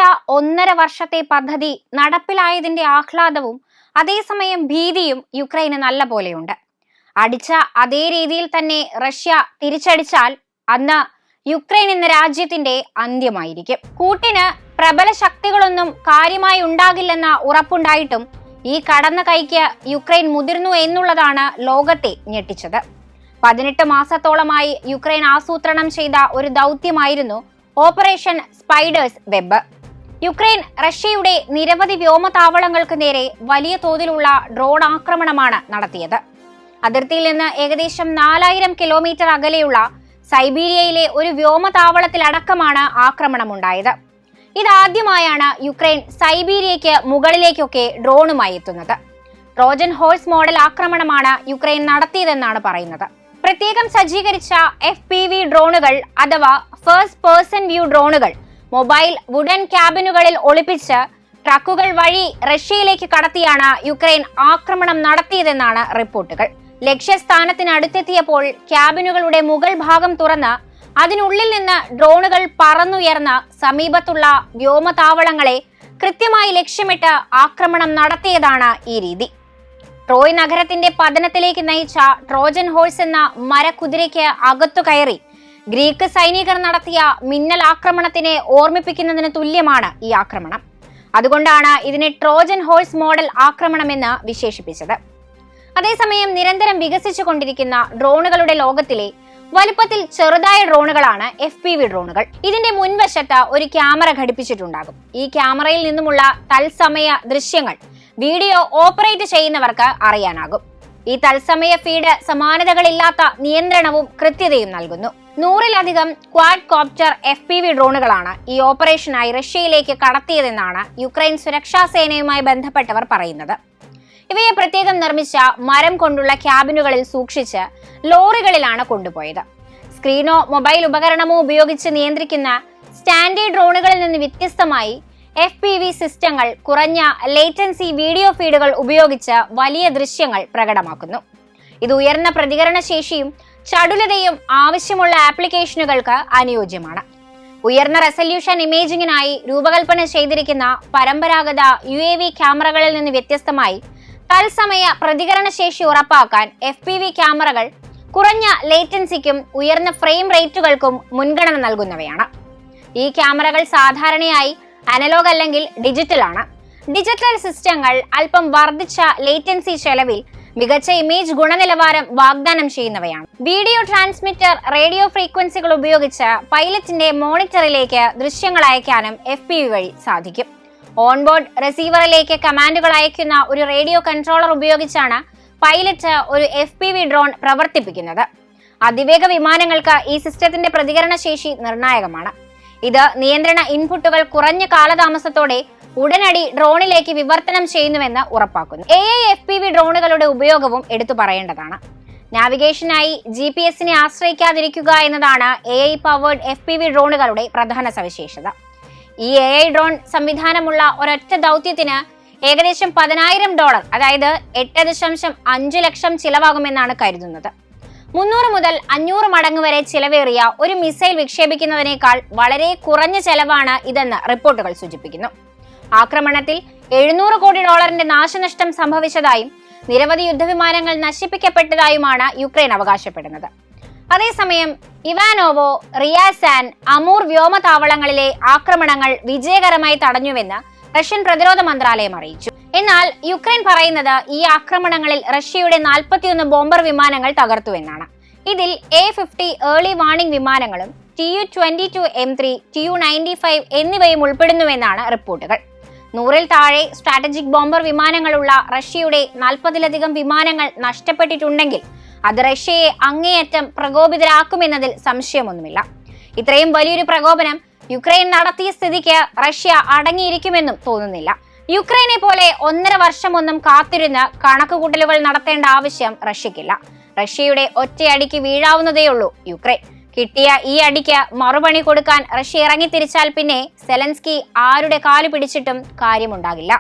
1.5 വർഷത്തെ പദ്ധതി നടപ്പിലായതിന്റെ ആഹ്ലാദവും അതേസമയം ഭീതിയും യുക്രൈന് നല്ല പോലെയുണ്ട്. അടിച്ച അതേ രീതിയിൽ തന്നെ റഷ്യ തിരിച്ചടിച്ചാൽ അന്ന് യുക്രൈൻ എന്ന രാജ്യത്തിന്റെ അന്ത്യമായിരിക്കും. കൂട്ടിന് പ്രബല ശക്തികളൊന്നും കാര്യമായി ഉണ്ടാകില്ലെന്ന ഉറപ്പുണ്ടായിട്ടും ഈ കടന്ന കൈക്ക് യുക്രൈൻ മുതിർന്നു എന്നുള്ളതാണ് ലോകത്തെ ഞെട്ടിച്ചത്. 18 മാസത്തോളമായി യുക്രൈൻ ആസൂത്രണം ചെയ്ത ഒരു ദൗത്യമായിരുന്നു ഓപ്പറേഷൻ സ്പൈഡേഴ്സ് വെബ്. യുക്രൈൻ റഷ്യയുടെ നിരവധി വ്യോമതാവളങ്ങൾക്ക് നേരെ വലിയ തോതിലുള്ള ഡ്രോൺ ആക്രമണമാണ് നടത്തിയത്. അതിർത്തിയിൽ നിന്ന് ഏകദേശം 4000 കിലോമീറ്റർ അകലെയുള്ള സൈബീരിയയിലെ ഒരു വ്യോമതാവളത്തിലടക്കമാണ് ആക്രമണമുണ്ടായത്. ഇതാദ്യമായാണ് യുക്രൈൻ സൈബീരിയയ്ക്ക് മുകളിലേക്കൊക്കെ ഡ്രോണുമായി എത്തുന്നത്. ട്രോജൻ ഹോഴ്സ് മോഡൽ ആക്രമണമാണ് യുക്രൈൻ നടത്തിയതെന്നാണ് പറയുന്നത്. പ്രത്യേകം സജ്ജീകരിച്ച FPV ഡ്രോണുകൾ അഥവാ ഫസ്റ്റ് പേഴ്സൺ വ്യൂ ഡ്രോണുകൾ മൊബൈൽ വുഡൻ ക്യാബിനുകളിൽ ഒളിപ്പിച്ച് ട്രക്കുകൾ വഴി റഷ്യയിലേക്ക് കടത്തിയാണ് യുക്രൈൻ ആക്രമണം നടത്തിയതെന്നാണ് റിപ്പോർട്ടുകൾ. ലക്ഷ്യസ്ഥാനത്തിനടുത്തെത്തിയപ്പോൾ ക്യാബിനുകളുടെ മുകൾ ഭാഗം തുറന്ന് അതിനുള്ളിൽ നിന്ന് ഡ്രോണുകൾ പറന്നുയർന്ന് സമീപത്തുള്ള വ്യോമതാവളങ്ങളെ കൃത്യമായി ലക്ഷ്യമിട്ട് ആക്രമണം നടത്തിയതാണ് ഈ രീതി. ട്രോയ് നഗരത്തിന്റെ പതനത്തിലേക്ക് നയിച്ച ട്രോജൻ ഹോഴ്സ് എന്ന മരക്കുതിരയ്ക്ക് അകത്തു കയറി ഗ്രീക്ക് സൈനികർ നടത്തിയ മിന്നൽ ആക്രമണത്തിനെ ഓർമ്മിപ്പിക്കുന്നതിന് തുല്യമാണ് ഈ ആക്രമണം. അതുകൊണ്ടാണ് ഇതിനെ ട്രോജൻ ഹോഴ്സ് മോഡൽ ആക്രമണമെന്ന് വിശേഷിപ്പിച്ചത്. അതേസമയം നിരന്തരം വികസിച്ചുകൊണ്ടിരിക്കുന്ന ഡ്രോണുകളുടെ ലോകത്തിലെ വലുപ്പത്തിൽ ചെറുതായ ഡ്രോണുകളാണ് FPV ഡ്രോണുകൾ. ഇതിന്റെ മുൻവശത്ത് ഒരു ക്യാമറ ഘടിപ്പിച്ചിട്ടുണ്ടാകും. ഈ ക്യാമറയിൽ നിന്നുമുള്ള തത്സമയ ദൃശ്യങ്ങൾ വീഡിയോ ഓപ്പറേറ്റ് ചെയ്യുന്നവർക്ക് അറിയാനാകും. ഈ തത്സമയ ഫീഡ് സമാനതകളില്ലാത്ത നിയന്ത്രണവും കൃത്യതയും നൽകുന്നു. 100-ലധികം ക്വാഡ് കോപ്റ്റർ FPV ഡ്രോണുകളാണ് ഈ ഓപ്പറേഷനായി റഷ്യയിലേക്ക് കടത്തിയതെന്നാണ് യുക്രൈൻ സുരക്ഷാ സേനയുമായി ബന്ധപ്പെട്ടവർ പറയുന്നത്. ഇവയെ പ്രത്യേകം നിർമ്മിച്ച മരം കൊണ്ടുള്ള ക്യാബിനുകളിൽ സൂക്ഷിച്ച് ലോറികളിലാണ് കൊണ്ടുപോയത്. സ്ക്രീനോ മൊബൈൽ ഉപകരണമോ ഉപയോഗിച്ച് നിയന്ത്രിക്കുന്ന സ്റ്റാൻഡേർഡ് ഡ്രോണുകളിൽ നിന്ന് വ്യത്യസ്തമായി FPV സിസ്റ്റങ്ങൾ കുറഞ്ഞ ലേറ്റൻസി വീഡിയോ ഫീഡുകൾ ഉപയോഗിച്ച് വലിയ ദൃശ്യങ്ങൾ പ്രകടമാക്കുന്നു. ഇത് ഉയർന്ന പ്രതികരണ ശേഷിയും ചടുലതയും ആവശ്യമുള്ള ആപ്ലിക്കേഷനുകൾക്ക് അനുയോജ്യമാണ്. ഉയർന്ന റെസല്യൂഷൻ ഇമേജിങ്ങിനായി രൂപകൽപ്പന ചെയ്തിരിക്കുന്ന പരമ്പരാഗത UAV ക്യാമറകളിൽ നിന്ന് വ്യത്യസ്തമായി തത്സമയ പ്രതികരണ ശേഷി ഉറപ്പാക്കാൻ FPV ക്യാമറകൾ കുറഞ്ഞ ലേറ്റൻസിക്കും ഉയർന്ന ഫ്രെയിം റേറ്റുകൾക്കും മുൻഗണന നൽകുന്നവയാണ്. ഈ ക്യാമറകൾ സാധാരണയായി അനലോഗ് അല്ലെങ്കിൽ ഡിജിറ്റൽ ആണ്. ഡിജിറ്റൽ സിസ്റ്റങ്ങൾ അല്പം വർദ്ധിച്ച ലേറ്റൻസി ചെലവിൽ മികച്ച ഇമേജ് ഗുണനിലവാരം വാഗ്ദാനം ചെയ്യുന്നവയാണ്. വീഡിയോ ട്രാൻസ്മിറ്റർ റേഡിയോ ഫ്രീക്വൻസികൾ ഉപയോഗിച്ച് പൈലറ്റിന്റെ മോണിറ്ററിലേക്ക് ദൃശ്യങ്ങൾ അയക്കാനും FPV വഴി സാധിക്കും. ഓൺബോർഡ് റിസീവറിലേക്ക് കമാൻഡുകൾ അയക്കുന്ന ഒരു റേഡിയോ കൺട്രോളർ ഉപയോഗിച്ചാണ് പൈലറ്റ് ഒരു FPV ഡ്രോൺ പ്രവർത്തിപ്പിക്കുന്നത്. അതിവേഗ വിമാനങ്ങൾക്ക് ഈ സിസ്റ്റത്തിന്റെ പ്രതികരണ ശേഷി നിർണായകമാണ്. ഇത് നിയന്ത്രണ ഇൻപുട്ടുകൾ കുറഞ്ഞ കാലതാമസത്തോടെ ഉടനടി ഡ്രോണിലേക്ക് വിവർത്തനം ചെയ്യുന്നുവെന്ന് ഉറപ്പാക്കുന്നു. AI FPV ഡ്രോണുകളുടെ ഉപയോഗവും എടുത്തു പറയേണ്ടതാണ്. നാവിഗേഷനായി GPS-നെ ആശ്രയിക്കാതിരിക്കുക എന്നതാണ് AI പവേർഡ് FPV ഡ്രോണുകളുടെ പ്രധാന സവിശേഷത. ഈ AI ഡ്രോൺ സംവിധാനമുള്ള ഒരൊറ്റ ദൗത്യത്തിന് ഏകദേശം $10,000 അതായത് 8.5 ലക്ഷം ചിലവാകുമെന്നാണ് കരുതുന്നത്. 300 മുതൽ 500 മടങ്ങ് വരെ ചിലവേറിയ ഒരു മിസൈൽ വിക്ഷേപിക്കുന്നതിനേക്കാൾ വളരെ കുറഞ്ഞ ചെലവാണ് ഇതെന്ന് റിപ്പോർട്ടുകൾ സൂചിപ്പിക്കുന്നു. ആക്രമണത്തിൽ $700 കോടി നാശനഷ്ടം സംഭവിച്ചതായും നിരവധി യുദ്ധവിമാനങ്ങൾ നശിപ്പിക്കപ്പെട്ടതായുമാണ് യുക്രൈൻ അവകാശപ്പെടുന്നത്. അതേസമയം ഇവാനോവോ, റിയാസാൻ, അമൂർ വ്യോമതാവളങ്ങളിലെ ആക്രമണങ്ങൾ വിജയകരമായി തടഞ്ഞുവെന്ന് റഷ്യൻ പ്രതിരോധ മന്ത്രാലയം അറിയിച്ചു. എന്നാൽ യുക്രൈൻ പറയുന്നത് ഈ ആക്രമണങ്ങളിൽ റഷ്യയുടെ 41 ബോംബർ വിമാനങ്ങൾ തകർത്തുവെന്നാണ്. ഇതിൽ A-50 ഏർലി വാർണിംഗ് വിമാനങ്ങളും Tu-22 M3, Tu-95 എന്നിവയും ഉൾപ്പെടുന്നുവെന്നാണ് റിപ്പോർട്ടുകൾ. 100-ൽ താഴെ സ്ട്രാറ്റജിക് ബോംബർ വിമാനങ്ങളുള്ള റഷ്യയുടെ 40-ലധികം വിമാനങ്ങൾ നഷ്ടപ്പെട്ടിട്ടുണ്ടെങ്കിൽ അത് റഷ്യയെ അങ്ങേയറ്റം പ്രകോപിതരാക്കുമെന്നതിൽ സംശയമൊന്നുമില്ല. ഇത്രയും വലിയൊരു പ്രകോപനം യുക്രൈൻ നടത്തിയ സ്ഥിതിക്ക് റഷ്യ അടങ്ങിയിരിക്കുമെന്നും തോന്നുന്നില്ല. യുക്രൈനെ പോലെ 1.5 വർഷമൊന്നും കാത്തിരുന്ന് കണക്കുകൂട്ടലുകൾ നടത്തേണ്ട ആവശ്യം റഷ്യക്കില്ല. റഷ്യയുടെ ഒറ്റയടിക്ക് വീഴാവുന്നതേയുള്ളൂ യുക്രൈൻ. കിട്ടിയ ഈ അടിക്ക് മറുപണി കൊടുക്കാൻ റഷ്യ ഇറങ്ങിത്തിരിച്ചാൽ പിന്നെ സെലൻസ്കി ആരുടെ കാലു പിടിച്ചിട്ടും കാര്യമുണ്ടാകില്ല.